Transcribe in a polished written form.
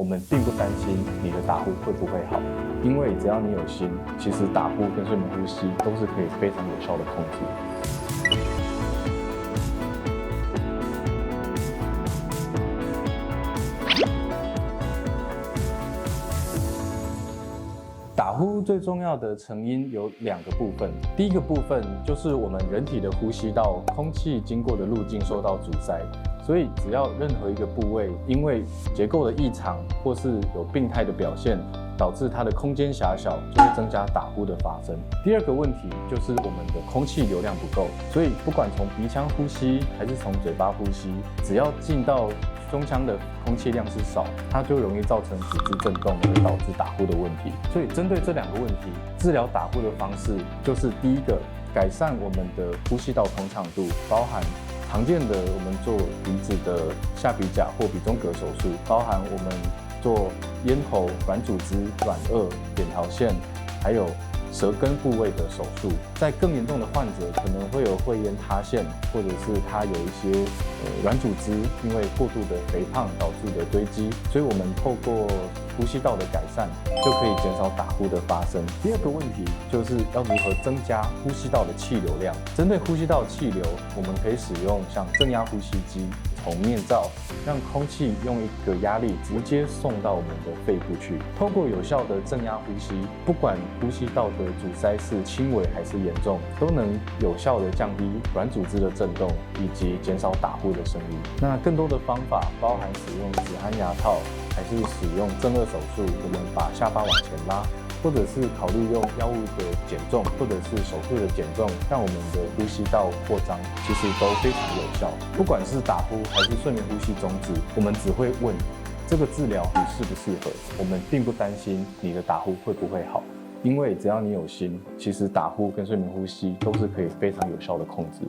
我们并不担心你的打呼会不会好，因为只要你有心，其实打呼跟睡眠呼吸都是可以非常有效的控制。打呼最重要的成因有2个部分，第一个部分就是我们人体的呼吸道空气经过的路径受到阻塞，所以只要任何一个部位因为结构的异常或是有病态的表现，导致它的空间狭小，就会增加打呼的发生。第2个问题就是我们的空气流量不够，所以不管从鼻腔呼吸还是从嘴巴呼吸，只要进到胸腔的空气量是少，它就容易造成骨质震动，而导致打呼的问题。所以针对这2个问题，治疗打呼的方式就是第一个，改善我们的呼吸道通畅度，包含常见的我们做鼻子的下鼻甲或鼻中隔手术，包含我们做咽喉软组织、软腭、扁桃腺，还有舌根部位的手术。在更严重的患者，可能会有会咽塌陷，或者是他有一些软组织因为过度的肥胖导致的堆积，所以我们透过呼吸道的改善，就可以减少打呼的发生。第2个问题就是要如何增加呼吸道的气流量。针对呼吸道气流，我们可以使用像正压呼吸机、筒面罩，让空气用一个压力直接送到我们的肺部去。透过有效的正压呼吸，不管呼吸道的阻塞是轻微还是严重，都能有效的降低软组织的震动，以及减少打呼的声音。那更多的方法包含使用止鼾牙套，还是使用正颚手术，我们把下巴往前拉，或者是考虑用药物的减重，或者是手术的减重，让我们的呼吸道扩张，其实都非常有效。不管是打呼还是睡眠呼吸中止，我们只会问这个治疗你适不适合，我们并不担心你的打呼会不会好，因为只要你有心，其实打呼跟睡眠呼吸都是可以非常有效的控制。